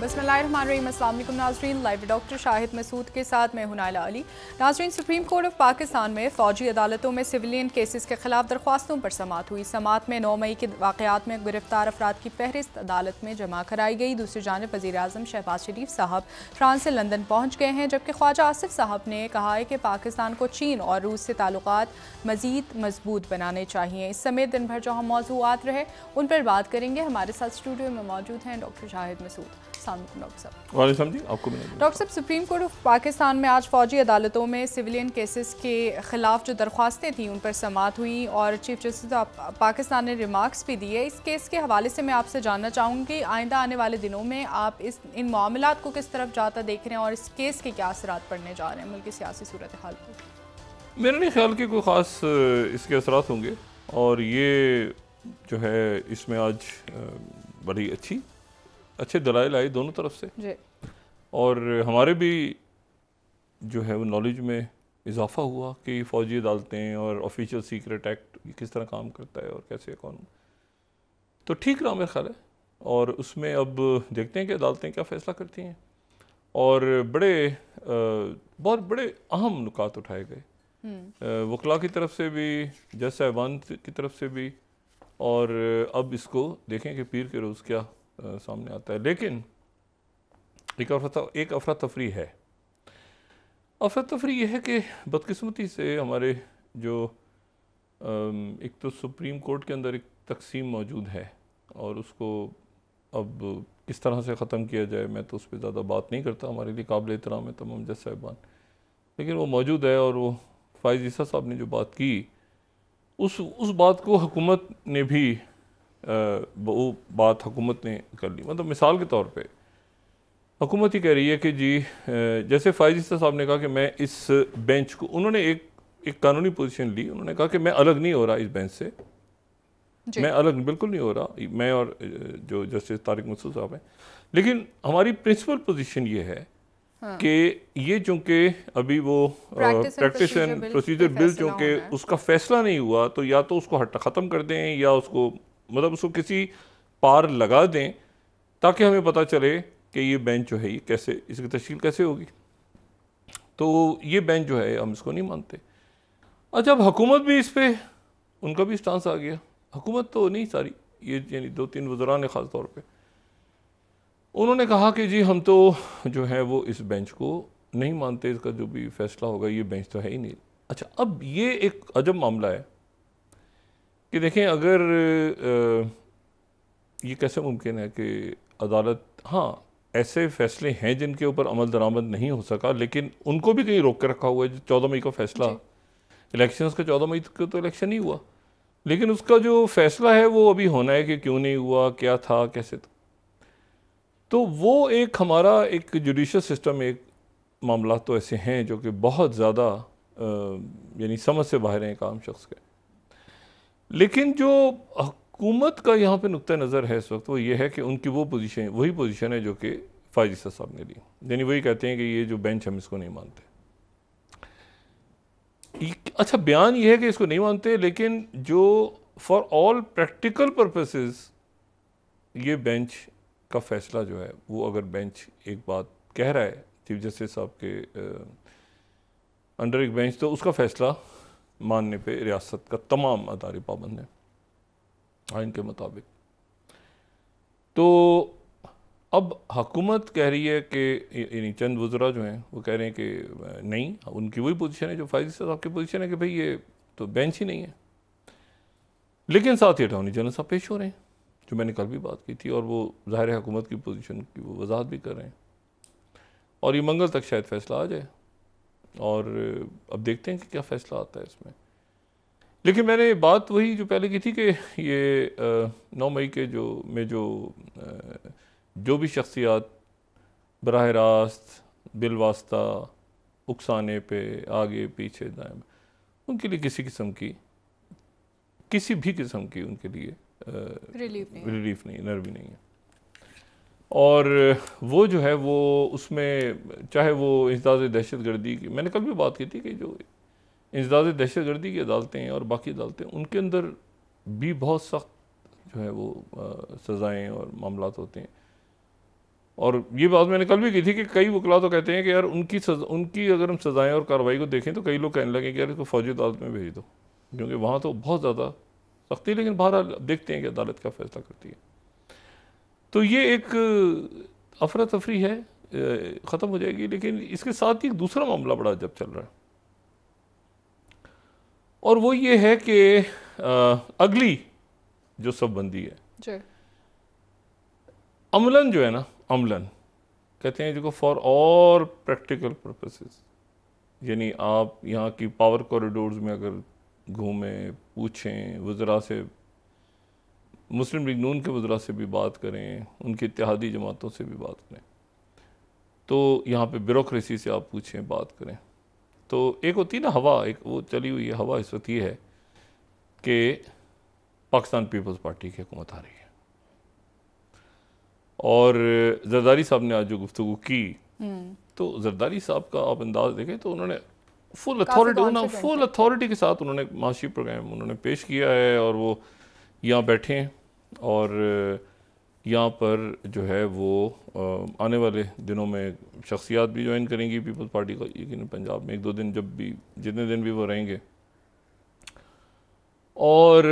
बिस्मिल्लाहिर्रहमानिर्रहीम। अस्सलाम वालेकुम नाज़रीन, लाइव डॉक्टर शाहिद मसूद के साथ मैं हूं नाइला अली। नाज़रीन, सुप्रीम कोर्ट ऑफ पाकिस्तान में फ़ौजी अदालतों में सिविलियन केसेस के खिलाफ दरख्वास्तों पर समाअत हुई। समाअत में 9 मई के वाक़यात में गिरफ्तार अफराद की फहरिस्त अदालत में जमा कराई गई। दूसरी जानिब वज़ीर आज़म शहबाज शरीफ साहब फ्रांस से लंदन पहुँच गए हैं, जबकि ख्वाजा आसिफ साहब ने कहा है कि पाकिस्तान को चीन और रूस से ताल्लुकात मज़ीद मजबूत बनाने चाहिए। इस समेत दिन भर जो हम मौज़ूआत रहे उन पर बात करेंगे। हमारे साथ स्टूडियो में मौजूद हैं डॉक्टर शाहिद मसूद। डॉक्टर साहब, सुप्रीम कोर्ट ऑफ पाकिस्तान में आज फौजी अदालतों में सिविलियन केसेस के खिलाफ जो दरख्वास्तें थी उन पर समाअत हुई और चीफ जस्टिस ऑफ पाकिस्तान ने रिमार्क्स भी दिए। इस केस के हवाले से मैं आपसे जानना चाहूँगी आइंदा आने वाले दिनों में आप इन मामलात को किस तरफ जाता देख रहे हैं और इस केस के क्या असरात पड़ने जा रहे हैं मुल्क की सियासी सूरत हाल पर? मेरा नहीं ख्याल कि कोई ख़ास इसके असरात होंगे और ये जो है इसमें आज बड़ी अच्छे दलाइल आए दोनों तरफ से और हमारे भी जो है वो नॉलेज में इजाफा हुआ कि फ़ौजी अदालतें और ऑफिशियल सीक्रेट एक्ट किस तरह काम करता है और कैसे कौन, तो ठीक रहा मेरा ख्याल है। और उसमें अब देखते हैं कि अदालतें क्या फ़ैसला करती हैं और बहुत बड़े अहम नुकात उठाए गए वकला की तरफ से भी, जज साहिबान की तरफ से भी, और अब इसको देखें कि पीर के रोज़ क्या सामने आता है। लेकिन एक अफरा तफरी है। अफरा तफरी यह है कि बदकिस्मती से हमारे जो एक तो सुप्रीम कोर्ट के अंदर एक तकसीम मौजूद है और उसको अब किस तरह से ख़त्म किया जाए मैं तो उस पर ज़्यादा बात नहीं करता। हमारे लिए काबिल एहतराम है तमाम जज साहिबान, लेकिन वो मौजूद है और वो फ़ाइज़ ईसा साहब ने जो बात की उस बात को हुकूमत ने भी वो बात हुकूमत ने कर ली। मतलब मिसाल के तौर पे हुकूमत ही कह रही है कि जी जैसे फ़ाइज़ ईसा साहब ने कहा कि मैं इस बेंच को, उन्होंने एक कानूनी पोजीशन ली, उन्होंने कहा कि मैं अलग नहीं हो रहा इस बेंच से, मैं अलग बिल्कुल नहीं हो रहा, मैं और जो जस्टिस तारिक मसूद साहब हैं। लेकिन हमारी प्रिंसिपल पोजीशन ये है कि ये चूँकि अभी वो प्रैक्टिस एंड प्रोसीजर बिल चूँकि उसका फ़ैसला नहीं हुआ तो या तो उसको ख़त्म कर दें या उसको मतलब उसको किसी पार लगा दें ताकि हमें पता चले कि ये बेंच जो है ये कैसे, इसकी तश्कील कैसे होगी। तो ये बेंच जो है हम इसको नहीं मानते। अच्छा, अब हुकूमत भी इस पर उनका भी स्टांस आ गया। हुकूमत तो नहीं सारी, ये यानी 2-3 वज़रा ने ख़ास तौर पे उन्होंने कहा कि जी हम तो जो है वो इस बेंच को नहीं मानते, इसका जो भी फैसला होगा ये बेंच तो है ही नहीं। अच्छा, अब ये एक अजब मामला है कि देखें अगर ये कैसे मुमकिन है कि अदालत, हाँ ऐसे फैसले हैं जिनके ऊपर अमल दरामद नहीं हो सका लेकिन उनको भी कहीं रोक के रखा हुआ है। 14 मई का फैसला, इलेक्शंस का 14 मई को तो इलेक्शन नहीं हुआ, लेकिन उसका जो फैसला है वो अभी होना है कि क्यों नहीं हुआ, क्या था, कैसे था। तो वो एक हमारा एक जुडिशल सिस्टम, एक मामला तो ऐसे हैं जो कि बहुत ज़्यादा यानी समझ से बाहर हैं एक आम शख्स के। लेकिन जो हुकूमत का यहाँ पे नुक्ता नज़र है इस वक्त वो ये है कि उनकी वो पोजीशन, वही पोजीशन है जो कि फ़ाइज़ ईसा साहब ने ली, यानी वही कहते हैं कि ये जो बेंच हम इसको नहीं मानते। अच्छा, बयान ये है कि इसको नहीं मानते, लेकिन जो फॉर ऑल प्रैक्टिकल पर्पसेस ये बेंच का फ़ैसला जो है वो, अगर बेंच एक बात कह रहा है चीफ जस्टिस साहब के अंडर एक बेंच, तो उसका फ़ैसला मानने पे रियासत का तमाम अदारे पाबंद हैं आइन के मुताबिक। तो अब हुकूमत कह रही है कि यानी चंद वज़रा जो हैं वो कह रहे हैं कि नहीं, उनकी वही पोजीशन है जो फ़ाइज़ ईसा साहब की पोजीशन है कि भाई ये तो बेंच ही नहीं है। लेकिन साथ ही अटॉर्नी जनरल साहब पेश हो रहे हैं जो मैंने कल भी बात की थी और वो ज़ाहिर है हुकूमत की पोजीशन की वो वजाहत भी कर रहे हैं और ये मंगल तक शायद फ़ैसला आ जाए और अब देखते हैं कि क्या फ़ैसला आता है इसमें। लेकिन मैंने बात वही जो पहले की थी कि ये 9 मई के जो भी शख्सियात बराह रास्त बिलवास्ता उकसाने पे आगे पीछे दाएं, उनके लिए किसी भी किस्म की उनके लिए रिलीफ नहीं, नरमी नहीं है। और वो जो है वो उसमें चाहे वो इंसदाद दहशत गर्दी की, मैंने कल भी बात की थी कि जो इंसदाद दहशत गर्दी की अदालतें और बाकी अदालतें, उनके अंदर भी बहुत सख्त जो है वो सज़ाएँ और मामलात होते हैं। और ये बात मैंने कल भी की थी कि कई वकला तो कहते हैं कि यार उनकी अगर हम सज़ाएँ और कार्रवाई को देखें तो कई लोग कहने लगे कि यार इसको फ़ौजी अदालत में भेज दो, क्योंकि वहाँ तो बहुत ज़्यादा सख्ती है। लेकिन बहरहाल देखते हैं कि अदालत क्या फ़ैसला करती है। तो ये एक अफरा तफरी है, ख़त्म हो जाएगी। लेकिन इसके साथ ही एक दूसरा मामला बड़ा अजब चल रहा है, और वो ये है कि अगली जो सबबंदी है अमलन जो है ना, अमलन कहते हैं जिसको फॉर ऑल प्रैक्टिकल पर्पसेस, यानी आप यहाँ की पावर कॉरिडोर्स में अगर घूमें, पूछें, वज़रा से, मुस्लिम लीग नून के वज़रा से भी बात करें, उनकी इत्तेहादी जमातों से भी बात करें, तो यहाँ पे ब्यूरोक्रेसी से आप पूछें, बात करें, तो एक होती है ना हवा, एक वो चली हुई है हवा इस वक्त ये है कि पाकिस्तान पीपल्स पार्टी की हुकूमत आ रही है। और जरदारी साहब ने आज जो गुफ्तगू की, तो जरदारी साहब का आप अंदाज देखें तो उन्होंने फुल अथॉरिटी के साथ उन्होंने माशी प्रोग्राम उन्होंने पेश किया है, और वो यहाँ बैठे हैं, और यहाँ पर जो है वो आने वाले दिनों में शख्सियात भी ज्वाइन करेंगी पीपल्स पार्टी का, यकीन पंजाब में 1-2 दिन, जब भी जितने दिन भी वो रहेंगे। और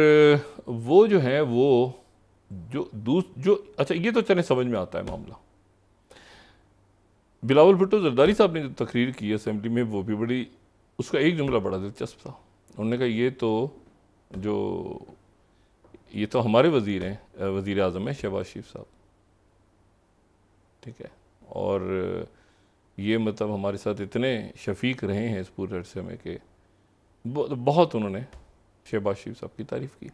वो जो है वो जो अच्छा, ये तो चले समझ में आता है मामला। बिलावल भुट्टो जरदारी साहब ने जो तकरीर की असेंबली में, वो भी बड़ी, उसका एक जुमला बड़ा दिलचस्प था। उन्होंने कहा ये तो हमारे वज़ीर हैं, वज़ीर आज़म है शहबाज शरीफ साहब, ठीक है, और ये मतलब हमारे साथ इतने शफीक रहे हैं इस पूरे अरसे में कि बहुत उन्होंने शहबाज शरीफ साहब की तारीफ़ की।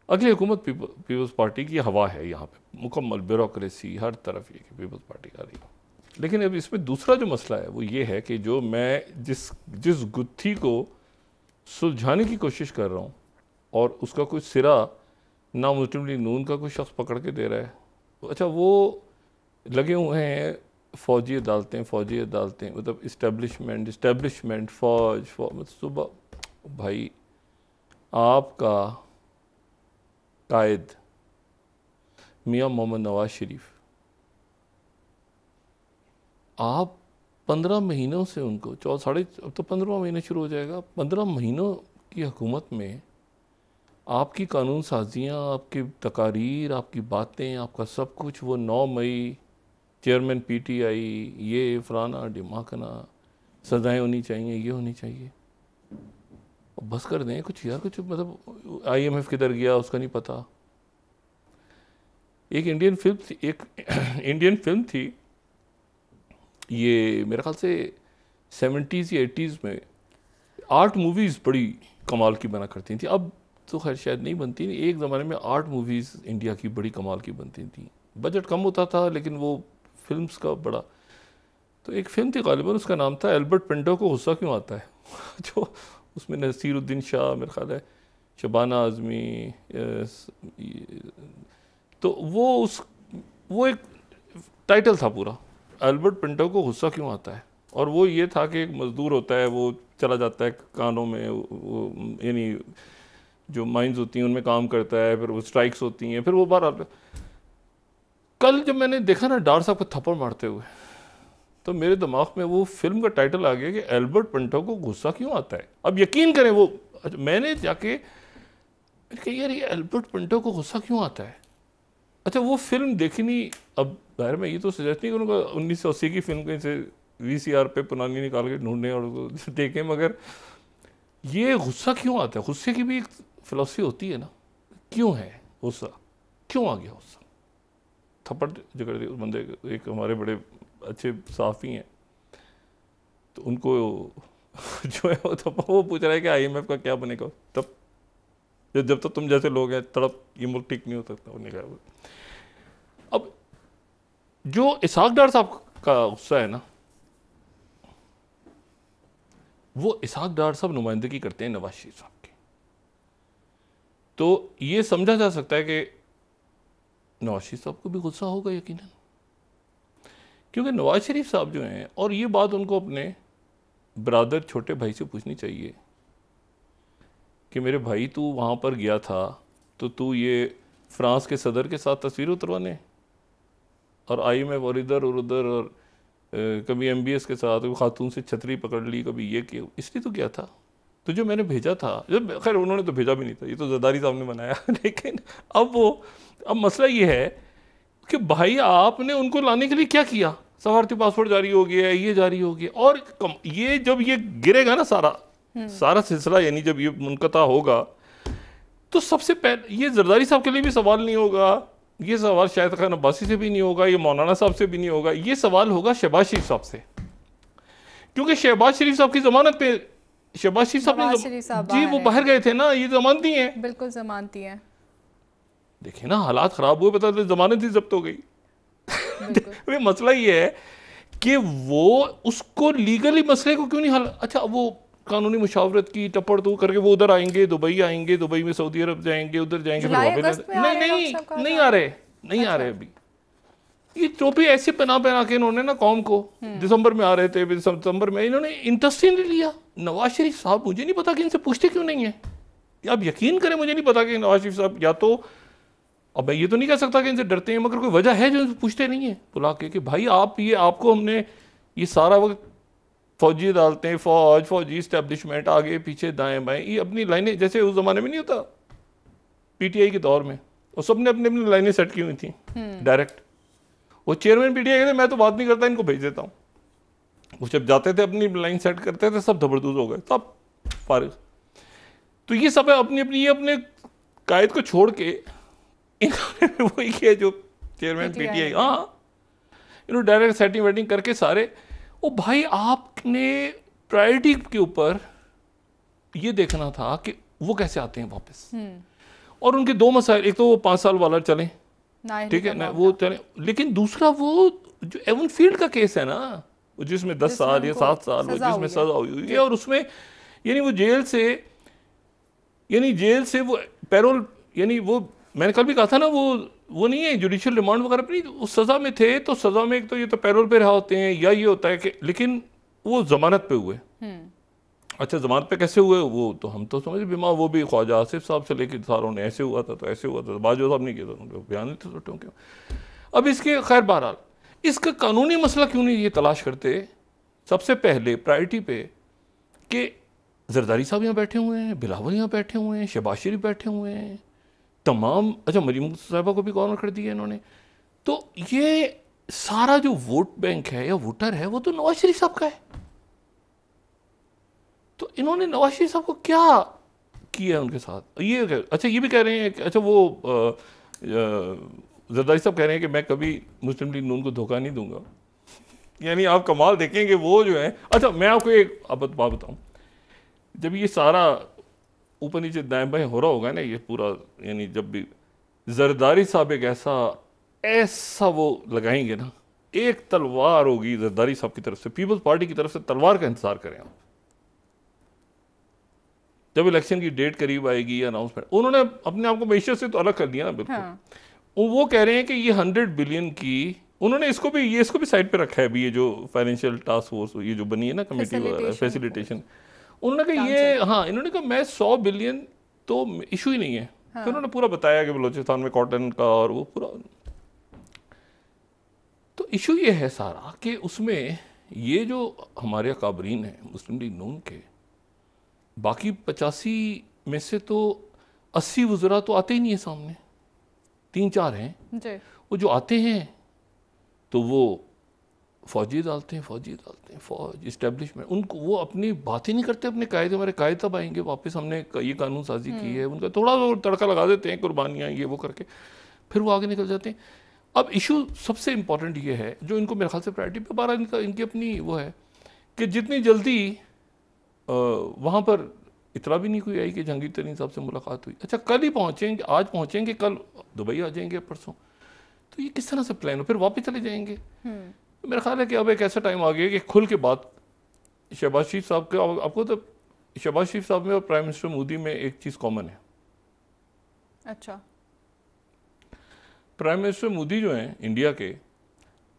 अगली हुकूमत पीपल्स पार्टी की हवा है यहाँ पे, मुकम्मल ब्यूरोक्रेसी हर तरफ ये कि पीपल्स पार्टी आ रही है। लेकिन अब इसमें दूसरा जो मसला है वो ये है कि जो मैं जिस गुत्थी को सुलझाने की कोशिश कर रहा हूँ, और उसका कोई सिरा ना मुस्लिम लीग नून का कोई शख्स पकड़ के दे रहा है, अच्छा वो लगे हुए हैं फ़ौजी अदालतें, मतलब इस्टेब्लिशमेंट फ़ौज मतलब सुबह भाई आपका कायद मियाँ मोहम्मद नवाज शरीफ, आप 15 महीनों से उनको अब तो 15वां महीना शुरू हो जाएगा, 15 महीनों की हुकूमत में आपकी कानून साजियाँ, आपकी तकारीर, आपकी बातें, आपका सब कुछ, वो 9 मई चेयरमैन PTI, ये फलाना डिमाकना, सजाएँ होनी चाहिए, ये होनी चाहिए, और बस कर दें कुछ यार, कुछ मतलब IMF किधर गया उसका नहीं पता। एक इंडियन फिल्म थी ये मेरे ख्याल से 70s या 80s में, आर्ट मूवीज़ बड़ी कमाल की बना करती थी, अब तो खैर शायद नहीं बनती। एक ज़माने में आर्ट मूवीज़ इंडिया की बड़ी कमाल की बनती थी, बजट कम होता था लेकिन वो फिल्म्स का बड़ा। तो एक फिल्म थी गालिबन, उसका नाम था एल्बर्ट पिंटो को गुस्सा क्यों आता है जो उसमें नसीरुद्दीन शाह, मेरा ख्याल है शबाना आज़मी, तो वो एक टाइटल था पूरा, एल्बर्ट पिंटो को गुस्सा क्यों आता है। और वो ये था कि एक मज़दूर होता है, वो चला जाता है कानों में, यानी जो माइंस होती हैं उनमें काम करता है, फिर वो स्ट्राइक्स होती हैं, फिर वो बाहर आता है। कल जब मैंने देखा ना डार साहब को थप्पड़ मारते हुए, तो मेरे दिमाग में वो फिल्म का टाइटल आ गया कि एल्बर्ट पिंटो को गुस्सा क्यों आता है। अब यकीन करें वो मैंने जाके यार ये एल्बर्ट पिंटो को गुस्सा क्यों आता है। अच्छा वो फिल्म देखी नहीं, अब बाहर में ये तो सजेस्ट नहीं करूँगा 1980 की फिल्म कहीं से VCR पे पुरानी निकाल के ढूंढने और देखें, मगर ये गुस्सा क्यों आता है। गुस्से की भी एक फिलॉसफी होती है ना, क्यों है गुस्सा, क्यों आ गया गुस्सा। थप्पड़ जगड़ दी उस बंदे, एक हमारे बड़े अच्छे सहाफ़ी हैं, तो उनको जो है वो पूछ रहा है कि IMF का क्या बनेगा, तब जब तक तुम जैसे लोग हैं तड़प ये मुल्क ठीक नहीं हो सकता। उन्होंने कहा अब जो इसहाक डार साहब का गुस्सा है ना, वो इसहाक डार साहब नुमाइंदगी करते हैं नवाज शरीफ साहब की, तो ये समझा जा सकता है कि नवाज शरीफ साहब को भी गुस्सा होगा यकीनन, क्योंकि नवाज शरीफ साहब जो हैं, और ये बात उनको अपने ब्रादर छोटे भाई से पूछनी चाहिए कि मेरे भाई तू वहाँ पर गया था तो तू ये फ्रांस के सदर के साथ तस्वीर उतरवाने और IMF और इधर और उधर, और कभी MBS के साथ खातून से छतरी पकड़ ली, कभी ये किया, इसलिए तो क्या था। तो जो मैंने भेजा था, जब खैर उन्होंने तो भेजा भी नहीं था, ये तो जरदारी साहब ने बनाया लेकिन अब मसला ये है कि भाई आपने उनको लाने के लिए क्या किया। सफारती पासपोर्ट जारी हो गया, ये जारी हो गया, और ये जब ये गिरेगा ना सारा सिलसिला, यानी जब ये मुनक़ता होगा, तो सबसे पहले ये जरदारी साहब के लिए भी सवाल नहीं होगा, ये सवाल शायद खान अब्बासी से भी नहीं होगा, ये मौलाना साहब से भी नहीं होगा, ये सवाल होगा शहबाज शरीफ साहब से, क्योंकि शहबाज शरीफ साहब की जमानत पे, शहबाज शरीफ साहब जी वो बाहर गए थे ना, ये जमानती हैं, बिल्कुल जमानती हैं। देखिए ना हालात खराब हुए, पता चला जमानत ही जब्त हो गई मसला ये है कि वो उसको लीगली मसले को क्यों नहीं हल, अच्छा वो कानूनी मुशावरत की टप्पड़ तो करके वो उधर आएंगे, दुबई आएंगे, दुबई में सऊदी अरब जाएंगे, उधर जाएंगे, फिर नहीं आ रहे अभी। ये टोपी ऐसे पहना के इन्होंने ना कौम को, दिसंबर में आ रहे थे, सितंबर में इन्होंने इंटरेस्ट ही नहीं लिया। नवाज शरीफ साहब, मुझे नहीं पता कि इनसे पूछते क्यों नहीं है, आप यकीन करें मुझे नहीं पता कि नवाज शरीफ साहब, या तो अब मैं ये तो नहीं कह सकता कि इनसे डरते हैं, मगर कोई वजह है जो इनसे पूछते नहीं है बुला के कि भाई आप ये, आपको हमने ये सारा वक्त फौजी अदालतें, फौजी इस्टेब्लिशमेंट, आगे पीछे दाएं बाएं, ये अपनी लाइनें, जैसे उस जमाने में नहीं होता PTI के दौर में, और सबने अपनी अपनी लाइनें सेट की हुई थी डायरेक्ट। वो चेयरमैन PTI कहते मैं तो बात नहीं करता, इनको भेज देता हूँ। वो जब जाते थे अपनी लाइन सेट करते थे, सब धबरदूज हो गए, सब फारिग। तो ये सब अपनी अपनी ये अपने कायद को छोड़ के इन्होंने वही किया जो चेयरमैन PTI, हाँ इन्होंने डायरेक्ट सेटिंग वेटिंग करके सारे। ओ भाई आपने प्रायोरिटी के ऊपर ये देखना था कि वो कैसे आते हैं वापस, और उनके दो मसाइल, एक तो वो 5 साल वाला चले, ठीक है ना, वो चले, लेकिन दूसरा वो जो एवन फील्ड का केस है ना, जिसमें 10 साल या 7 साल वो जिसमें सजा हुई है, और उसमें यानी वो जेल से वो पैरोल, यानी वो मैंने कल भी कहा था ना, वो नहीं है जुडिशियल रिमांड वगैरह पे नहीं, उस सज़ा में थे, तो सज़ा में एक तो ये तो पैरोल पे रहा होते हैं, या ये होता है कि, लेकिन वो जमानत पे हुए। अच्छा जमानत पे कैसे हुए, वो तो हम तो समझ बीमा, वो भी ख्वाजा आसिफ साहब से लेकर सारों ने ऐसे हुआ था, तो ऐसे हुआ था, बाजू साहब नहीं किया था, उनको बयान नहीं थे क्यों। अब इसके खैर बहरहाल इसका कानूनी मसला क्यों नहीं ये तलाश करते सबसे पहले प्रायोरिटी पे, कि जरदारी साहब यहाँ बैठे हुए हैं, बिलावल यहाँ बैठे हुए हैं, शहबाज शरीफ बैठे हुए हैं, तमाम, अच्छा मरीम साहिबा को भी कॉर्नर कर दिया इन्होंने, तो ये सारा जो वोट बैंक है या वोटर है वो तो नवाज शरीफ साहब का है। तो इन्होंने नवाज शरीफ साहब को क्या किया उनके साथ, ये अच्छा ये भी कह रहे हैं कि अच्छा वो जरदारी साहब कह रहे हैं कि मैं कभी मुस्लिम लीग नून को धोखा नहीं दूंगा। यानी आप कमाल देखेंगे वो जो है, अच्छा मैं आपको एक बात बताऊं, जब ये सारा ऊपर नीचे दाएं बाएं हो रहा होगा ना ये पूरा, यानी जब भी जरदारी साहब एक ऐसा वो लगाएंगे ना, एक तलवार होगी जरदारी साहब की तरफ से, पीपल्स पार्टी की तरफ से तलवार का इंतजार करें आप। जब इलेक्शन की डेट करीब आएगी या अनाउंसमेंट, उन्होंने अपने आप को मैशत से तो अलग कर दिया ना बिल्कुल। हाँ। वो कह रहे हैं कि ये 100 बिलियन की, उन्होंने इसको भी साइड पे रखा है अभी, ये जो फाइनेंशियल टास्क फोर्स ये जो बनी है ना कमेटी वगैरह, फैसिलिटेशन, उन्होंने कहा ये, हाँ इन्होंने कहा मैं 100 बिलियन तो इशू ही नहीं है। हाँ। तो उन्होंने पूरा बताया कि बलोचिस्तान में कॉटन का और वो पूरा, तो इशू ये है सारा कि उसमें ये जो हमारे अकाबरीन हैं मुस्लिम लीग नून के, बाकी 85 में से तो 80 वज़रा तो आते ही नहीं है सामने, 3-4 हैं वो जो आते हैं, तो वो फौजी डालते हैं, फौज इस्टेब्लिशमेंट, उनको वो अपनी बात ही नहीं करते, अपने कायदे, हमारे कायदे तब आएंगे वापस, हमने ये कानून साजी की है, उनका थोड़ा सा तड़का लगा देते हैं, कुर्बानियाँ ये वो करके, फिर वो आगे निकल जाते हैं। अब इशू सबसे इम्पॉर्टेंट ये है जो इनको मेरे ख्याल से प्रायोरिटी पे 12 इनकी अपनी वो है कि जितनी जल्दी वहाँ पर इतना भी नहीं कोई आई कि जहांगीर तरीन साहब से मुलाकात हुई, अच्छा कल ही पहुँचेंगे, आज पहुँचेंगे, कल दुबई आ जाएंगे, परसों, तो ये किस तरह से प्लान हो, फिर वापस चले जाएंगे। तो मेरा ख्याल है कि अब एक ऐसा टाइम आ गया कि खुल के बात शहबाज शरीफ साहब के, आपको तो शहबाज शरीफ साहब में और प्राइम मिनिस्टर मोदी में एक चीज़ कॉमन है। अच्छा, प्राइम मिनिस्टर मोदी जो हैं इंडिया के,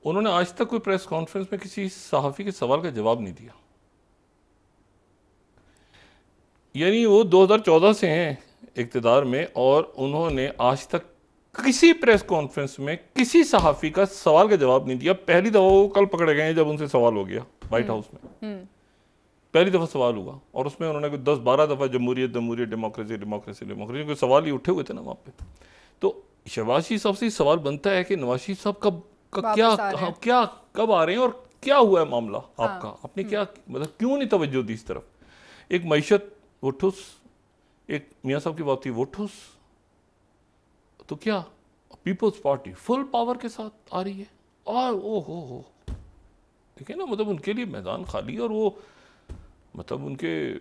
उन्होंने आज तक कोई प्रेस कॉन्फ्रेंस में किसी सहाफ़ी के सवाल का जवाब नहीं दिया। यानी वो 2014 से हैं इक़्तिदार में, और उन्होंने आज तक किसी प्रेस कॉन्फ्रेंस में किसी सहाफ़ी का सवाल का जवाब नहीं दिया। पहली दफ़ा वो कल पकड़े गए जब उनसे सवाल हो गया व्हाइट हाउस में, पहली दफ़ा सवाल हुआ और उसमें उन्होंने 10-12 दफ़ा जमहूरियत जमहूरियत डेमोक्रेसी डेमोक्रेसी डेमोक्रेसी कोई सवाल ही उठे हुए थे ना वहाँ पे। तो शहबाज शरीफ साहब से सवाल बनता है कि नवाज शरीफ साहब क्या कब आ रहे हैं और क्या हुआ है मामला आपका, आपने क्या मतलब क्यों नहीं तवज्जो दी इस तरफ। एक मईशत वो ठुस, एक मियाँ साहब की बात थी वो ठुस, तो क्या पीपल्स पार्टी फुल पावर के साथ आ रही है और ओ हो ठीक है ना, मतलब उनके लिए मैदान खाली और वो मतलब उनके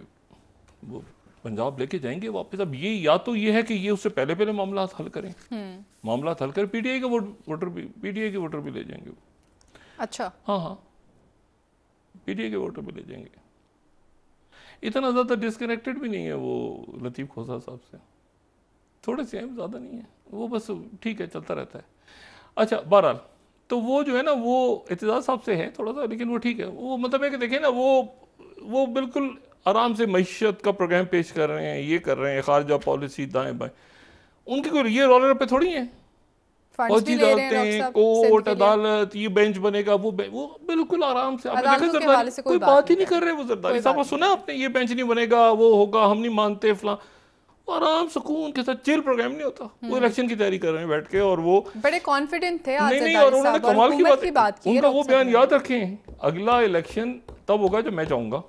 वो पंजाब लेके जाएंगे वापस। अब ये या तो ये है कि ये उससे पहले पहले मामला हल करें, मामला हल कर पीटीआई के वोटर भी ले जाएंगे वो। अच्छा, हाँ पीटीआई के वोटर भी ले जाएंगे। इतना ज़्यादा डिस्कनेक्टेड भी नहीं है वो लतीफ़ खोसा साहब से, थोड़े से हैं, ज़्यादा नहीं है वो, बस ठीक है चलता रहता है। अच्छा बहरहाल तो वो जो है ना वो एतजाज़ साहब से है थोड़ा सा, लेकिन वो ठीक है। वो मतलब है कि देखें ना वो बिल्कुल आराम से मईशत का प्रोग्राम पेश कर रहे हैं, ये कर रहे हैं, खारजा पॉलिसी दाएं बाएं, उनके कोई ये रोलर पे थोड़ी है। फौजी डालते हैं, कोर्ट अदालत, ये बेंच बनेगा वो बिल्कुल आराम से। आपने देखा जरदारी कोई बात ही नहीं कर रहे, वो जरदारी साहब सुना आपने, ये बेंच नहीं बनेगा वो होगा, हम नहीं मानते फलां, आराम सुकून के साथ चिल प्रोग्राम नहीं होता। वो इलेक्शन की तैयारी कर रहे हैं बैठ के और वो बड़े कॉन्फिडेंट थे। नहीं और उन्होंने कमाल की बात की, उनका वो बयान याद रखें, अगला इलेक्शन तब होगा जब मैं चाहूंगा।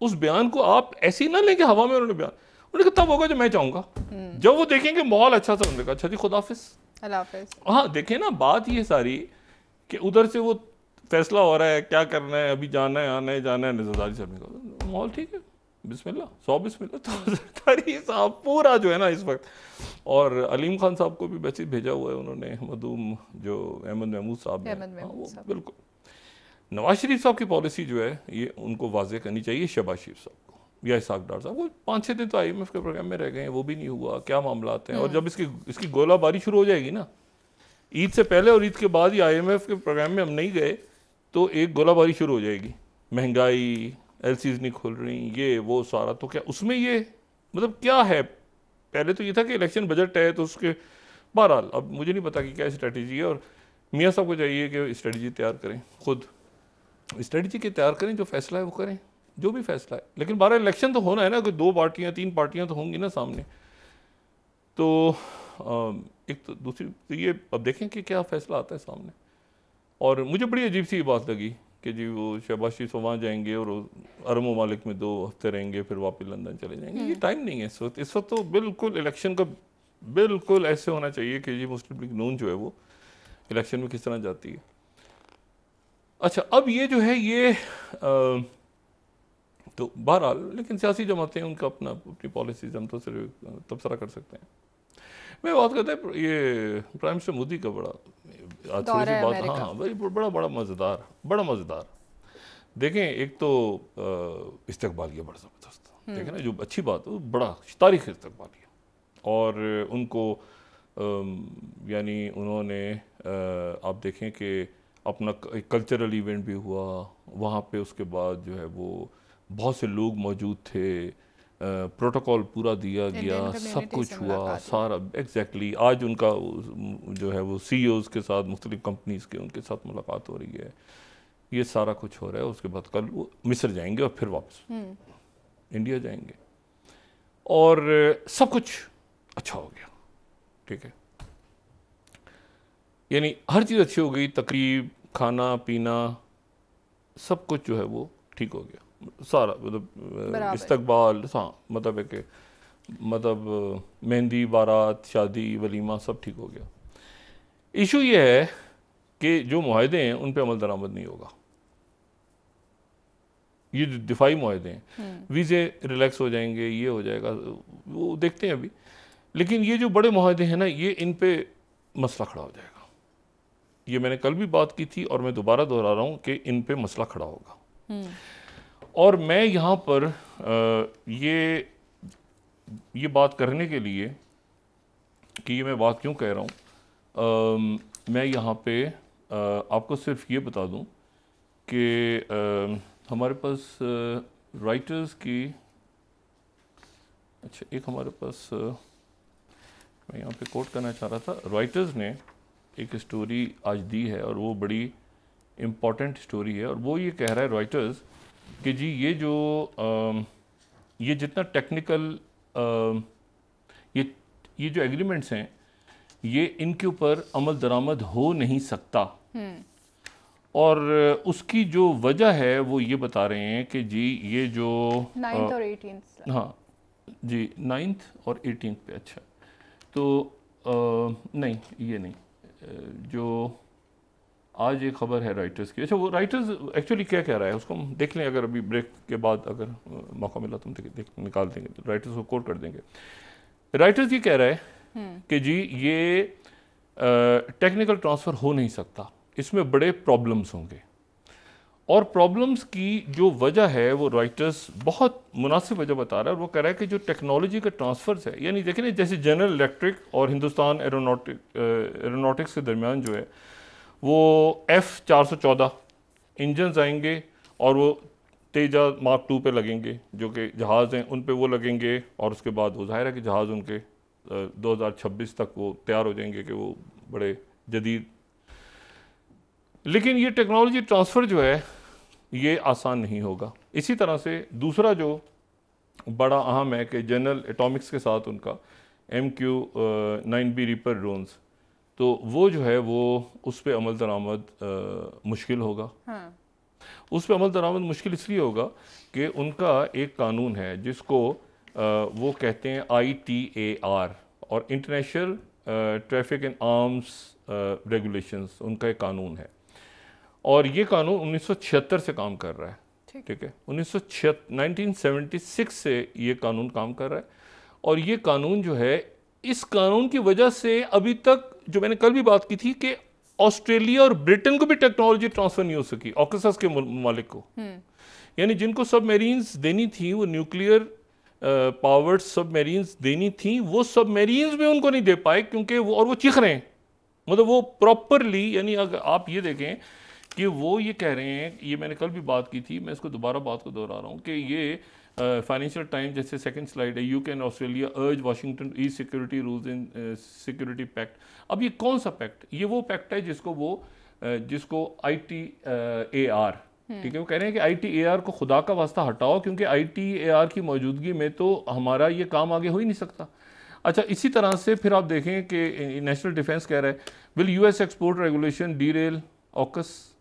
उस बयान को आप ऐसे ही ना लेंगे हवा में, उन्होंने बयान उन्होंने कहा तब होगा जब मैं चाहूंगा, जब वो देखेंगे माहौल अच्छा सा। उन्होंने कहा अच्छा जी खुदाफिज। हाँ देखें ना बात ये सारी कि उधर से वो फैसला हो रहा है क्या करना है, अभी जाना है आना है जाना है, जरदारी साहब ने कहा माहौल ठीक है बिस्मिल्लाह 100 बिस्मिल्लाह। तो जरदारी साहब पूरा जो है ना इस वक्त, और अलीम खान साहब को भी मैसेज भेजा हुआ है उन्होंने, मदूम जो अहमद महमूद साहब हैं, वो बिल्कुल नवाज शरीफ साहब की पॉलिसी जो है ये उनको वाजे करनी चाहिए शहबाज शरीफ साहब को या इसहाक डार साहब को। 5-6 दिन तो IMF के प्रोग्राम में रह गए हैं, वो भी नहीं हुआ, क्या मामला आते हैं। और जब इसकी गोलाबारी शुरू हो जाएगी ना, ईद से पहले और ईद के बाद ही IMF के प्रोग्राम में हम नहीं गए तो एक गोलाबारी शुरू हो जाएगी, महंगाई, LCs नहीं खुल रही, ये वो सारा। तो क्या उसमें ये मतलब क्या है, पहले तो ये था कि इलेक्शन बजट है तो उसके बहरहाल अब मुझे नहीं पता कि क्या स्ट्रेटजी है। और मियाँ साहब को चाहिए कि स्ट्रेटजी तैयार करें, खुद स्ट्रेटजी के तैयार करें, जो फैसला है वो करें, जो भी फैसला है। लेकिन 12 इलेक्शन तो होना है ना, कि 2 पार्टियां 3 पार्टियां तो होंगी ना सामने। तो एक तो दूसरी तो ये अब देखें कि क्या फैसला आता है सामने। और मुझे बड़ी अजीब सी बात लगी कि जी वो शहबाज शरीफ वहाँ जाएंगे और अरब ममालिक में 2 हफ्ते रहेंगे फिर वापस लंदन चले जाएंगे। ये टाइम नहीं है इस वक्त तो बिल्कुल इलेक्शन का बिल्कुल ऐसे होना चाहिए कि जी मुस्लिम लीग नून जो है वो इलेक्शन में किस तरह जाती है। अच्छा अब ये जो है ये तो बहरहाल, लेकिन सियासी जमातें उनका अपनी पॉलिसीज हम तो सिर्फ तबसरा कर सकते हैं। मैं बात करता है ये प्राइम मिनिस्टर मोदी का बड़ा थोड़ी सी बात, हाँ भाई बड़ा मज़ेदार देखें। एक तो इस्तकबालिया बड़ा ज़बरदस्त, देखें ना जो अच्छी बात है बड़ा तारीख़ इस्तकबालिया। और उनको यानी उन्होंने आप देखें कि अपना एक कल्चरल इवेंट भी हुआ वहाँ पे, उसके बाद जो है वो बहुत से लोग मौजूद थे, प्रोटोकॉल पूरा दिया गया, सब कुछ हुआ सारा एग्जैक्टली। आज उनका जो है वो CEOs के साथ मुख्तलिफ कंपनीज़ के उनके साथ मुलाकात हो रही है, ये सारा कुछ हो रहा है। उसके बाद कल वो मिस्र जाएंगे और फिर वापस इंडिया जाएंगे और सब कुछ अच्छा हो गया, ठीक है। यानी हर चीज़ अच्छी हो गई, तकरीब, खाना पीना सब कुछ जो है वो ठीक हो गया सारा, मतलब इस्तकबाल, हाँ मतलब है कि मतलब मेहंदी, बारात, शादी, वलीमा सब ठीक हो गया। इशू ये है कि जो मुआहदे हैं उन पे अमल दरामद नहीं होगा। ये जो दिफाई मुआहदे हैं, वीज़े रिलैक्स हो जाएंगे, ये हो जाएगा, वो देखते हैं अभी। लेकिन ये जो बड़े मुआहदे हैं ना, ये इन पे मसला खड़ा हो जाएगा। ये मैंने कल भी बात की थी और मैं दोबारा दोहरा रहा हूँ कि इन पे मसला खड़ा होगा। और मैं यहाँ पर ये बात करने के लिए कि ये मैं बात क्यों कह रहा हूँ, मैं यहाँ पे आपको सिर्फ ये बता दूँ कि हमारे पास राइटर्स की, अच्छा एक हमारे पास मैं यहाँ पे कोट करना चाह रहा था, रॉयटर्स ने एक स्टोरी आज दी है और वो बड़ी इम्पॉर्टेंट स्टोरी है, और वो ये कह रहा है रॉयटर्स कि जी ये जितना टेक्निकल ये जो एग्रीमेंट्स हैं ये इनके ऊपर अमल दरामद हो नहीं सकता, और उसकी जो वजह है वो ये बता रहे हैं कि जी ये जो 9th और 18th, हाँ जी 9th और 18th पे, अच्छा तो नहीं ये नहीं, जो आज एक खबर है राइटर्स की, अच्छा वो राइटर्स एक्चुअली क्या कह रहा है उसको हम देख लें, अगर अभी ब्रेक के बाद अगर मौका मिला तो हम निकाल देंगे, तो राइटर्स को कोट कर देंगे। राइटर्स ये कह रहा है कि जी ये टेक्निकल ट्रांसफ़र हो नहीं सकता, इसमें बड़े प्रॉब्लम्स होंगे, और प्रॉब्लम्स की जो वजह है वो राइटर्स बहुत मुनासिब वजह बता रहा है, और वो कह रहा है कि जो टेक्नोलॉजी का ट्रांसफ़र्स है, यानी देखें ना जैसे जनरल इलेक्ट्रिक और हिंदुस्तान एरोनॉटिक्स के दरमियान जो है वो F414 इंजन्स आएंगे और वो तेजा मार्क 2 पे लगेंगे, जो कि जहाज़ हैं उन पे वो लगेंगे, और उसके बाद वो ज़ाहिर है कि जहाज़ उनके 2026 तक वो तैयार हो जाएंगे कि वो बड़े जदीद, लेकिन ये टेक्नोलॉजी ट्रांसफ़र जो है ये आसान नहीं होगा। इसी तरह से दूसरा जो बड़ा अहम है कि जनरल एटॉमिक्स के साथ उनका MQ-9B रीपर ड्रोन्स, तो वो जो है वो उस पर अमल दरामद मुश्किल होगा। हाँ। उस पर अमल दरामद मुश्किल इसलिए होगा कि उनका एक कानून है जिसको वो कहते हैं ITAR, और international traffic and arms regulations, उनका एक कानून है, और ये कानून 1976 से काम कर रहा है, ठीक है, 1976 से ये कानून काम कर रहा है, और ये कानून जो है, इस कानून की वजह से अभी तक जो मैंने कल भी बात की थी कि ऑस्ट्रेलिया और ब्रिटेन को भी टेक्नोलॉजी ट्रांसफर नहीं हो सकी, ऑकसस के मालिक को, यानी जिनको सबमरीन्स देनी थी, वो न्यूक्लियर पावर्ड सबमरीन्स देनी थी, वो सबमरीन्स भी उनको नहीं दे पाए, क्योंकि वो चीख रहे हैं, मतलब वो प्रॉपरली, यानी अगर आप ये देखें कि वो ये कह रहे हैं, ये मैंने कल भी बात की थी, मैं इसको दोबारा बात को दोहरा रहा हूँ कि ये फाइनेंशियल टाइम्स जैसे सेकंड स्लाइड है, UK and Australia urge Washington ease security rules in security pact. अब ये कौन सा पैक्ट? ये वो पैक्ट है जिसको ITAR, ठीक है, वो कह रहे हैं कि ITAR को खुदा का वास्ता हटाओ, क्योंकि ITAR की मौजूदगी में तो हमारा ये काम आगे हो ही नहीं सकता। अच्छा, इसी तरह से फिर आप देखें कि नेशनल डिफेंस कह रहा है will US export regulation derail AUKUS,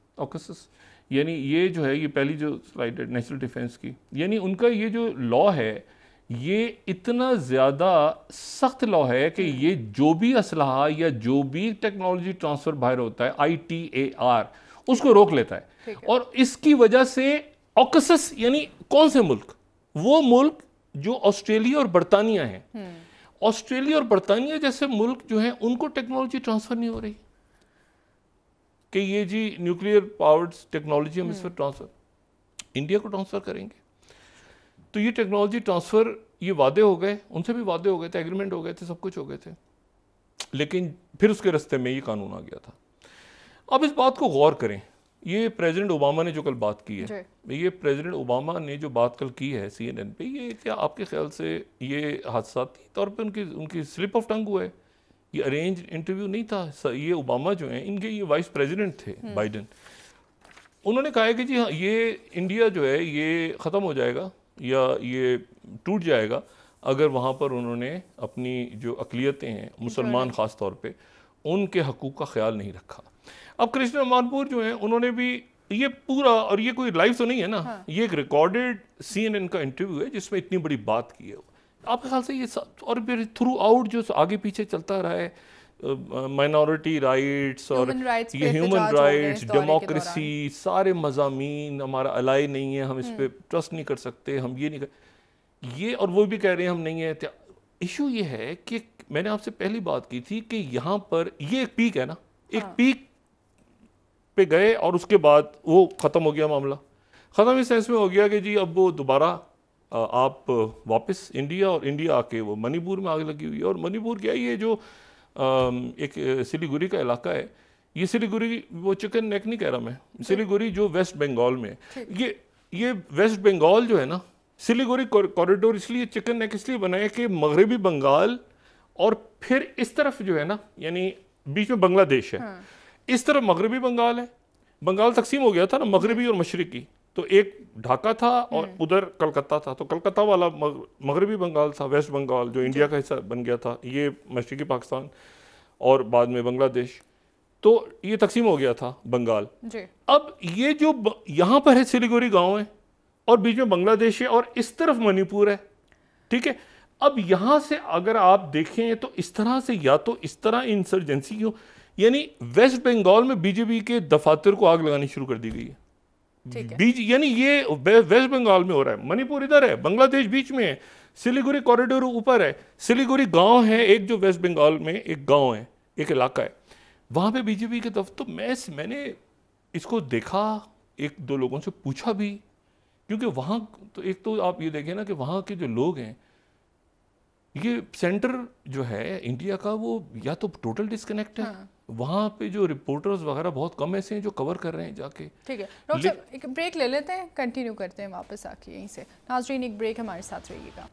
यानी ये जो है, ये पहली जो स्लाइड है नेशनल डिफेंस की, यानी उनका ये जो लॉ है ये इतना ज़्यादा सख्त लॉ है कि ये जो भी असलहा या जो भी टेक्नोलॉजी ट्रांसफ़र बाहर होता है ITAR उसको रोक लेता है, और इसकी वजह से ऑकस यानी कौन से मुल्क? वो मुल्क जो ऑस्ट्रेलिया और बरतानिया हैं, ऑस्ट्रेलिया और बरतानिया जैसे मुल्क जो हैं उनको टेक्नोलॉजी ट्रांसफ़र नहीं हो रही कि ये जी न्यूक्लियर पावर्ड टेक्नोलॉजी हम इस पर ट्रांसफ़र इंडिया को ट्रांसफ़र करेंगे। तो ये टेक्नोलॉजी ट्रांसफ़र, ये वादे हो गए, उनसे भी वादे हो गए थे, एग्रीमेंट हो गए थे, सब कुछ हो गए थे, लेकिन फिर उसके रास्ते में ये कानून आ गया था। अब इस बात को गौर करें, ये प्रेसिडेंट ओबामा ने जो कल बात की है, ये प्रेसिडेंट ओबामा ने जो बात कल की है CNN पे, ये क्या आपके ख्याल से ये हादसाती तौर पे उनकी स्लिप ऑफ टंग हुआ है? ये अरेंज इंटरव्यू नहीं था। ये ओबामा जो हैं, इनके ये वाइस प्रेसिडेंट थे बाइडन, उन्होंने कहा है कि जी हाँ, ये इंडिया जो है ये ख़त्म हो जाएगा या ये टूट जाएगा अगर वहाँ पर उन्होंने अपनी जो अक़लियतें हैं, मुसलमान ख़ास तौर पे, उनके हकूक़ का ख्याल नहीं रखा। अब कृष्ण मानपुर जो हैं, उन्होंने भी ये पूरा, और ये कोई लाइव तो नहीं है ना, ये एक रिकॉर्डेड CNN का इंटरव्यू है जिसमें इतनी बड़ी बात की है। आपके ख्याल से ये और फिर थ्रू आउट जो आगे पीछे चलता रहा है, माइनॉरिटी राइट्स और ये ह्यूमन राइट्स, डेमोक्रेसी, सारे मज़ामीन, हमारा अलाई नहीं है, हम इस पर ट्रस्ट नहीं कर सकते, हम ये नहीं कर, ये, और वो भी कह रहे हैं हम नहीं है। इशू ये है कि मैंने आपसे पहली बात की थी कि यहाँ पर ये एक पीक है ना, एक पीक पे गए और उसके बाद वो ख़त्म हो गया मामला। ख़त्म इस सेंस में हो गया कि जी अब वो दोबारा आप वापस इंडिया, और इंडिया आके वो मणिपुर में आग लगी हुई है। और मणिपुर क्या है, ये जो एक सिलीगुड़ी का इलाका है, ये सिलीगुड़ी, वो चिकन नेक नहीं कह रहा मैं, सिलीगुड़ी जो वेस्ट बंगाल में, ये वेस्ट बंगाल जो है ना, सिलीगुड़ी कॉरिडोर इसलिए चिकन नेक इसलिए बना है कि मगरबी बंगाल और फिर इस तरफ जो है ना, यानी बीच में बांग्लादेश है, इस तरफ मगरबी बंगाल है। बंगाल तकसीम हो गया था ना मगरबी और मशरकी, तो एक ढाका था और उधर कलकत्ता था, तो कलकत्ता वाला मगरबी बंगाल था, वेस्ट बंगाल जो इंडिया का हिस्सा बन गया था, ये मशरकी पाकिस्तान और बाद में बांग्लादेश, तो ये तकसीम हो गया था बंगाल जी। अब ये जो यहाँ पर है सिलीगुड़ी गांव है और बीच में बांग्लादेश है और इस तरफ मणिपुर है, ठीक है। अब यहाँ से अगर आप देखें तो इस तरह से, या तो इस तरह इंसर्जेंसी हो, यानी वेस्ट बंगाल में बीजेपी के दफातर को आग लगानी शुरू कर दी गई है, यानी ये वेस्ट बंगाल में हो रहा है, मणिपुर इधर है, बांग्लादेश बीच में है, सिलीगुड़ी कॉरिडोर ऊपर है, सिलीगुड़ी गांव है एक जो वेस्ट बंगाल में एक गांव है, एक इलाका है, वहां पे बीजेपी के दफ्तर। तो मैंने इसको देखा, एक दो लोगों से पूछा भी, क्योंकि वहां तो एक तो आप ये देखें ना कि वहां के जो लोग हैं, ये सेंटर जो है इंडिया का वो या तो टोटल डिस्कनेक्ट है, हाँ। वहाँ पे जो रिपोर्टर्स वगैरह बहुत कम ऐसे हैं जो कवर कर रहे हैं जाके। ठीक है डॉक्टर साहब, एक ब्रेक ले लेते हैं, कंटिन्यू करते हैं वापस आके यहीं से। नाज़रीन एक ब्रेक, हमारे साथ रहिएगा।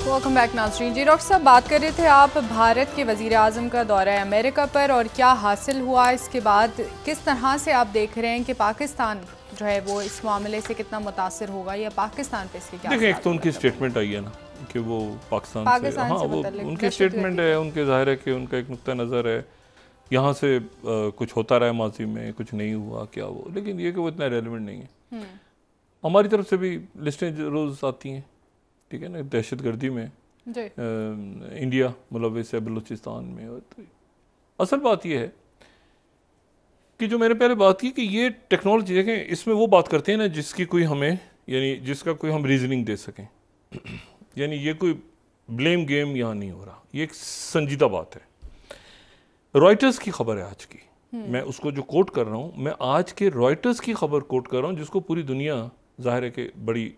वेलकम बैक नाज़रीन। जी डॉक्टर साहब, बात कर रहे थे आप भारत के वज़ीर आज़म का दौरा है अमेरिका पर और क्या हासिल हुआ, इसके बाद किस तरह से आप देख रहे हैं कि पाकिस्तान जो है वो इस मामले से कितना मुतासिर होगा या पाकिस्तान पे इसके क्या? देखिए, एक तो उनकी स्टेटमेंट आई है ना कि वो पाकिस्तान से, हाँ वो उनकी स्टेटमेंट है, उनके ज़ाहिर है कि उनका एक नुक्ता नज़र है, यहाँ से कुछ होता रहा माजी में, कुछ नहीं हुआ क्या वो, लेकिन ये कि वो इतना रेलिवेंट नहीं है। हमारी तरफ से भी लिस्टें रोज़ आती हैं, ठीक है ना, दहशत गर्दी में इंडिया मुलविस है बलूचिस्तान में। और तो असल बात यह है कि जो मैंने पहले बात की कि ये टेक्नोलॉजी देखें, इसमें वो बात करते हैं ना जिसकी कोई हमें, यानी जिसका कोई हम रीजनिंग दे सकें, यानी ये कोई ब्लेम गेम यहाँ नहीं हो रहा, ये एक संजीदा बात है। रॉयटर्स की खबर है आज की, मैं उसको जो कोट कर रहा हूँ, मैं आज के रॉयटर्स की खबर कोट कर रहा हूँ, जिसको पूरी दुनिया जाहिर है कि बड़ी।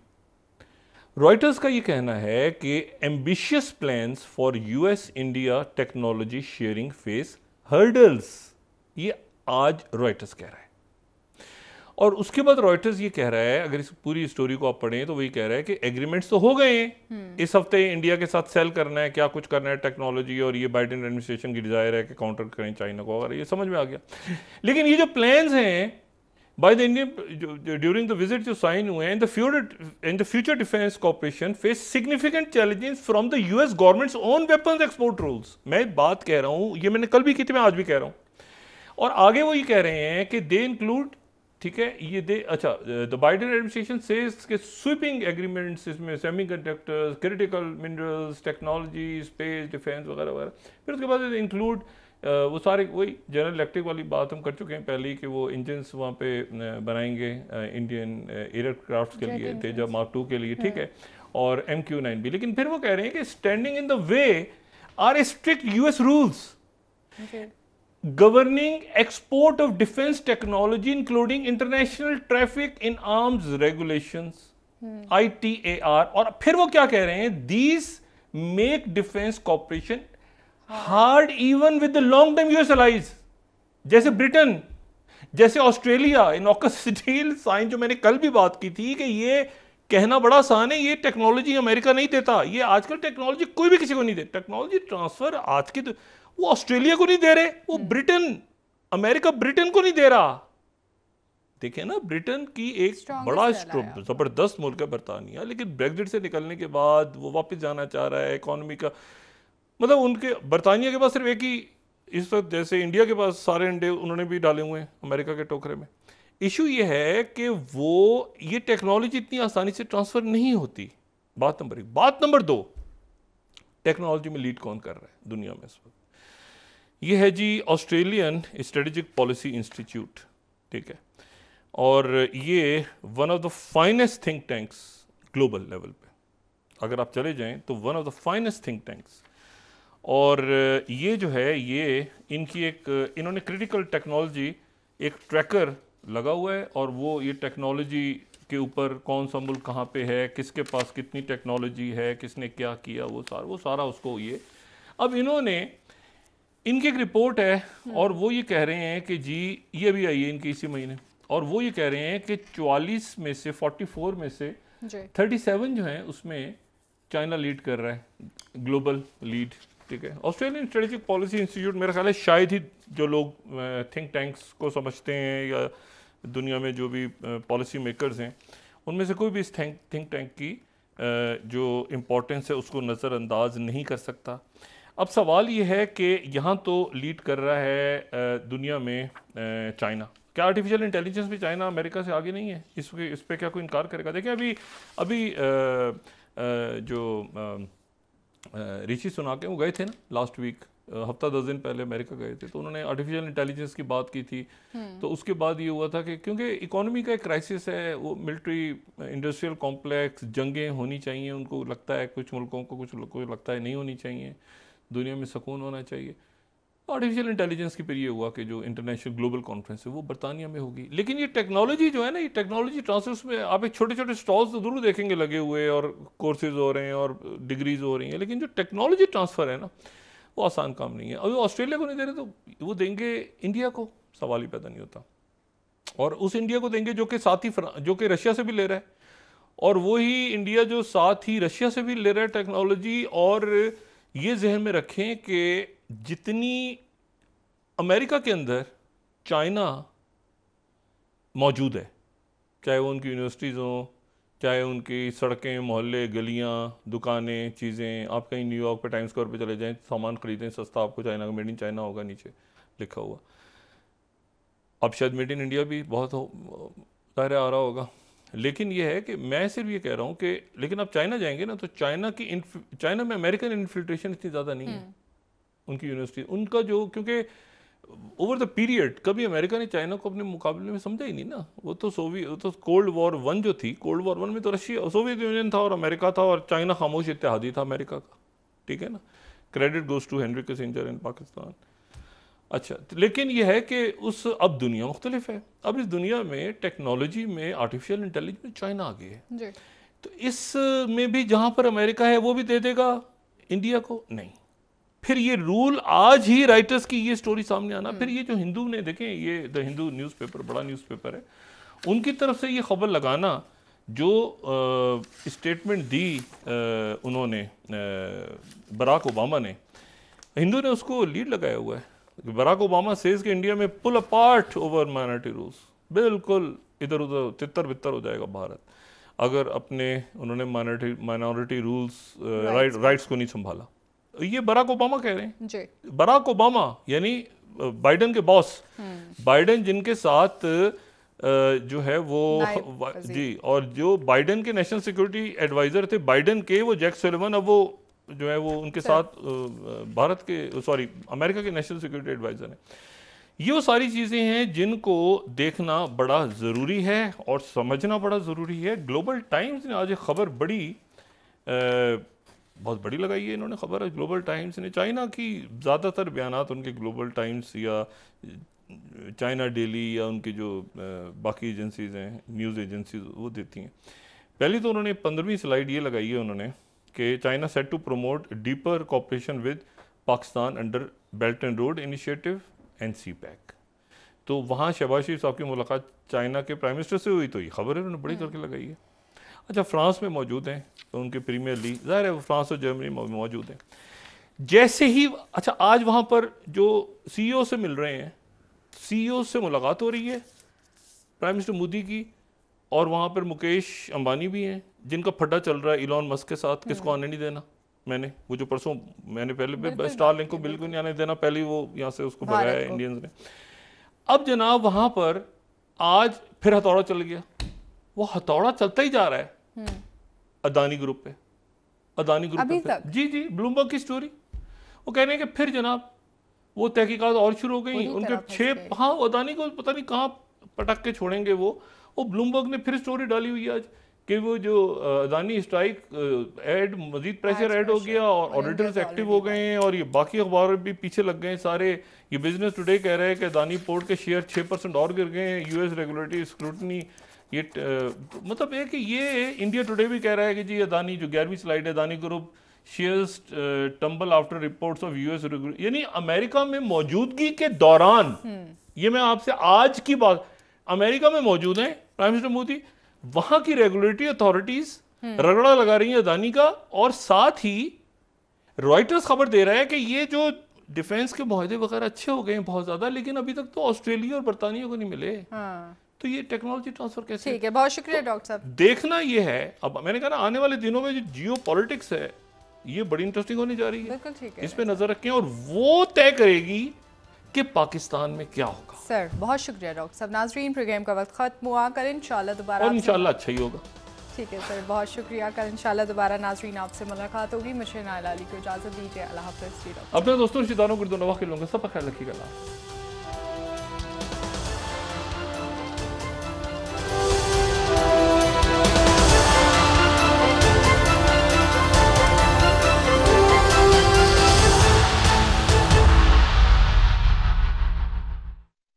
रॉयटर्स का ये कहना है कि ambitious plans for US India technology sharing face hurdles, ये आज रॉयटर्स कह रहा है। और उसके बाद रॉयटर्स ये कह रहा है, अगर इस पूरी स्टोरी को आप पढ़ें तो वही कह रहा है कि एग्रीमेंट्स तो हो गए हैं, इस हफ्ते इंडिया के साथ सेल करना है, क्या कुछ करना है टेक्नोलॉजी, और ये बाइडेन एडमिनिस्ट्रेशन की डिजायर है कि काउंटर करें चाइना को, और ये समझ में आ गया। लेकिन ये जो प्लान्स हैं by the Indian during the visit जो साइन हुए हैं, in the future defense cooperation face significant challenges from the US government's own weapons export rules। मैं बात कह रहा हूँ, ये मैंने कल भी की थी, मैं आज भी कह रहा हूँ, और आगे वो ये कह रहे हैं कि they include, ठीक है, ये दे, अच्छा, the Biden administration says कि sweeping agreements इसमें semiconductors, critical minerals, technology, space, defense वगैरह वगैरह, फिर उसके बाद include वो सारे वही जनरल इलेक्ट्रिक वाली बात हम कर चुके हैं पहले ही कि वो इंजन्स वहाँ पे बनाएंगे इंडियन एयरक्राफ्ट के लिए, तेजा मार्क 2 के लिए, ठीक है, और MQ-9 भी। लेकिन फिर वो कह रहे हैं कि standing in the way are strict US rules governing export of defence technology including international traffic in arms regulations ITAR। और फिर वो क्या कह रहे हैं, these make defence cooperation hard even with the long term US allies, जैसे Britain, जैसे Australia. In AUKUS still sign जो मैंने कल भी बात की थी कि ये कहना बड़ा आसान है, ये टेक्नोलॉजी अमेरिका नहीं देता, ये आजकल टेक्नोलॉजी कोई भी किसी को नहीं दे, टेक्नोलॉजी ट्रांसफर आज की तो वो ऑस्ट्रेलिया को नहीं दे रहे, वो ब्रिटेन, अमेरिका ब्रिटेन को नहीं दे रहा। देखें ना, ब्रिटेन की एक बड़ा जबरदस्त मुल्क है बरतानिया, लेकिन ब्रेग्जिट से निकलने के बाद वो वापस जाना चाह रहा है, इकोनॉमी का मतलब उनके बरतानिया के पास सिर्फ एक ही इस वक्त, जैसे इंडिया के पास सारे अंडे उन्होंने भी डाले हुए हैं अमेरिका के टोकरे में। इशू ये है कि वो ये टेक्नोलॉजी इतनी आसानी से ट्रांसफर नहीं होती, बात नंबर 1। बात नंबर 2, टेक्नोलॉजी में लीड कौन कर रहा है दुनिया में इस वक्त? ये है जी ऑस्ट्रेलियन स्ट्रेटेजिक पॉलिसी इंस्टीट्यूट, ठीक है, और ये one of the finest think tanks global level पे, अगर आप चले जाएं तो one of the finest think tanks. और ये जो है, ये इनकी एक, इन्होंने क्रिटिकल टेक्नोलॉजी एक ट्रैकर लगा हुआ है, और वो ये टेक्नोलॉजी के ऊपर कौन सा मुल्क कहाँ पे है, किसके पास कितनी टेक्नोलॉजी है, किसने क्या किया, वो सारा उसको ये। अब इन्होंने इनकी एक रिपोर्ट है और वो ये कह रहे हैं कि जी, ये भी आई है इनकी इसी महीने, और वो ये कह रहे हैं कि 44 में से 44 में से 37 जो हैं उसमें चाइना लीड कर रहा है, ग्लोबल लीड। ठीक है, ऑस्ट्रेलियन स्ट्रेटेजिक पॉलिसी इंस्टीट्यूट मेरा ख्याल है शायद ही जो लोग थिंक टैंक्स को समझते हैं या दुनिया में जो भी पॉलिसी मेकर्स हैं उनमें से कोई भी इस थिंक टैंक की जो इम्पोर्टेंस है उसको नज़रअंदाज नहीं कर सकता। अब सवाल ये है कि यहाँ तो लीड कर रहा है दुनिया में चाइना, क्या आर्टिफिशियल इंटेलिजेंस भी चाइना अमेरिका से आगे नहीं है? इस पर क्या कोई इनकार करेगा? देखिए अभी जो ऋषि सुनाक हैं वो गए थे ना लास्ट वीक, हफ्ता 10 दिन पहले अमेरिका गए थे, तो उन्होंने आर्टिफिशियल इंटेलिजेंस की बात की थी। तो उसके बाद ये हुआ था कि क्योंकि इकोनॉमी का एक क्राइसिस है, वो मिलिट्री इंडस्ट्रियल कॉम्प्लेक्स, जंगें होनी चाहिए, उनको लगता है कुछ मुल्कों को, कुछ लोगों को लगता है नहीं होनी चाहिए, दुनिया में सुकून होना चाहिए। आर्टिफिशियल इंटेलिजेंस की फिर ये हुआ कि जो इंटरनेशनल ग्लोबल कॉन्फ्रेंस है वो बरतानिया में होगी। लेकिन ये टेक्नोलॉजी जो है ना, ये टेक्नोलॉजी ट्रांसफर्स में आप एक छोटे छोटे स्टॉल्स तो जरूर देखेंगे लगे हुए और कोर्सेज हो रहे हैं और डिग्रीज हो रही हैं, लेकिन जो टेक्नोलॉजी ट्रांसफ़र है ना वो आसान काम नहीं है। अभी ऑस्ट्रेलिया को नहीं दे रहे तो वो देंगे इंडिया को, सवाल ही पैदा नहीं होता। और उस इंडिया को देंगे जो कि साथ ही जो कि रशिया से भी ले रहा है, और वही इंडिया जो साथ ही रशिया से भी ले रहा है टेक्नोलॉजी। और ये जहन में रखें कि जितनी अमेरिका के अंदर चाइना मौजूद है, चाहे वो उनकी यूनिवर्सिटीज़ हों, चाहे उनकी सड़कें, मोहल्ले, गलियां, दुकानें, चीज़ें, आप कहीं न्यूयॉर्क पे टाइम स्क्वायर पे चले जाएं, सामान खरीदें सस्ता, आपको चाइना का मेड इन चाइना होगा नीचे लिखा हुआ। अब शायद मेड इन इंडिया भी बहुत ज़ाहिर आ रहा होगा, लेकिन ये है कि मैं सिर्फ ये कह रहा हूँ कि लेकिन आप चाइना जाएंगे ना तो चाइना में अमेरिकन इन्फिल्ट्रेशन इतनी ज़्यादा नहीं है। उनकी यूनिवर्सिटी, उनका जो, क्योंकि ओवर द पीरियड कभी अमेरिका ने चाइना को अपने मुकाबले में समझा ही नहीं ना। वो तो तो कोल्ड वॉर 1 जो थी, कोल्ड वॉर 1 में तो रशिया, सोवियत यूनियन था और अमेरिका था, और चाइना खामोश इत्तेहादी था अमेरिका का। ठीक है ना, credit goes to Henry Kissinger in Pakistan. अच्छा, लेकिन यह है कि अब दुनिया मुख्तलिफ है। अब इस दुनिया में टेक्नोलॉजी में आर्टिफिशियल इंटेलिजेंस में चाइना आ गई है, तो इसमें भी जहाँ पर अमेरिका है वो भी दे देगा इंडिया को नहीं। फिर ये रूल आज ही राइटर्स की ये स्टोरी सामने आना, फिर ये जो हिंदू ने, देखें ये द हिंदू न्यूज़पेपर बड़ा न्यूज़पेपर है, उनकी तरफ से ये खबर लगाना, जो स्टेटमेंट दी उन्होंने बराक ओबामा ने, हिंदू ने उसको लीड लगाया हुआ है। बराक ओबामा सेज कि इंडिया में पुल अपार्ट ओवर माइनॉरिटी रूल्स, बिल्कुल इधर उधर तितर बितर हो जाएगा भारत अगर अपने उन्होंने माइनॉरिटी रूल्स राइट्स को नहीं संभाला। ये बराक ओबामा कह रहे हैं जी। बराक ओबामा यानी बाइडेन के बॉस, बाइडेन जिनके साथ जो है वो जी, और जो बाइडेन के नेशनल सिक्योरिटी एडवाइजर थे बाइडेन के, वो जैक सुलिवन, अब वो जो है वो उनके साथ भारत के अमेरिका के नेशनल सिक्योरिटी एडवाइजर हैं। ये वो सारी चीज़ें हैं जिनको देखना बड़ा ज़रूरी है और समझना बड़ा ज़रूरी है। ग्लोबल टाइम्स ने आज एक खबर बहुत बड़ी लगाई है इन्होंने खबर है। ग्लोबल टाइम्स ने चाइना की ज़्यादातर बयानात उनके ग्लोबल टाइम्स या चाइना डेली या उनकी जो बाकी एजेंसीज़ हैं, न्यूज़ एजेंसीज, वो देती हैं। पहले तो उन्होंने 15वीं स्लाइड ये लगाई है उन्होंने कि China set to promote deeper cooperation with Pakistan under Belt and Road Initiative and CPEC। तो वहाँ शहबाज शरीफ साहब की मुलाकात चाइना के प्राइम मिनिस्टर से हुई, तो ये खबर है उन्होंने बड़ी करके लगाई है। अच्छा, फ्रांस में मौजूद हैं तो उनके प्रीमियर लीग, ज़ाहिर है फ्रांस और जर्मनी में मौजूद हैं। जैसे ही अच्छा आज वहाँ पर जो CEO से मिल रहे हैं, CEO से मुलाकात हो रही है प्राइम मिनिस्टर मोदी की, और वहाँ पर मुकेश अंबानी भी हैं जिनका फड्डा चल रहा है इलॉन मस्क के साथ, किसको आने नहीं देना। मैंने वो जो परसों मैंने पहले स्टारलिंक को बिल्कुल नहीं आने देना, पहले वो यहाँ से उसको भगाया है इंडियंस ने। अब जनाब वहाँ पर आज फिर हथौड़ा चल गया, वो हथौड़ा चलता ही जा रहा है अदानी ग्रुप पे, जी ब्लूमबर्ग की स्टोरी। वो कह रहे हैं कि फिर जनाब वो तहकीकात और शुरू हो गई, उनके 6 हाँ अदानी को पता नहीं कहाँ पटक के छोड़ेंगे वो ब्लूमबर्ग ने फिर स्टोरी डाली हुई है आज कि वो जो अदानी स्ट्राइक ऐड मजीद प्रेशर ऐड हो गया और ऑडिटर्स एक्टिव हो गए हैं, और ये बाकी अखबार भी पीछे लग गए सारे। ये बिजनेस टुडे कह रहे हैं कि अदानी पोर्ट के शेयर 6% और गिर गए हैं, US रेगुलेटरी स्क्रूटनी। ये मतलब है कि ये इंडिया टुडे भी कह रहा है कि जी अदानी, जो 11वीं स्लाइड है, Adani group shares tumble after reports of US, यानी अमेरिका में मौजूदगी के दौरान, ये मैं आपसे आज की बात, अमेरिका में मौजूद हैं प्राइम मिनिस्टर मोदी, वहां की रेगुलेटरी अथॉरिटीज रगड़ा लगा रही है अदानी का, और साथ ही रॉयटर्स खबर दे रहा है कि ये जो डिफेंस के मुआहदे वगैरह अच्छे हो गए हैं बहुत ज्यादा, लेकिन अभी तक तो ऑस्ट्रेलिया और बर्तानिया को नहीं मिले। तो ये टेक्नोलॉजी ट्रांसफर कैसे? ठीक है, बहुत शुक्रिया डॉक्टर साहब। देखना ये है, अब मैंने कहा ना आने वाले दिनों में जो जियो पॉलिटिक्स है ये बड़ी इंटरेस्टिंग होने जा रही है। बिल्कुल ठीक है, इस पे नजर रखें और वो तय करेगी कि पाकिस्तान में क्या होगा। सर बहुत शुक्रिया डॉक्टर साहब। नाजरीन, प्रोग्राम का वक्त खत्म हुआ, कल इंशाल्लाह दोबारा, और इंशाल्लाह अच्छा ही होगा। ठीक है सर, बहुत शुक्रिया। कल इंशाल्लाह दोबारा नाजरीन आपसे मुलाकात होगी। मुझे नाइला अली को इजाजत दीजिए। अल्लाह हाफ़िज़। अपने दोस्तों रिश्तेदारों को दुआ के लोगों का सब ख्याल रखिएगा।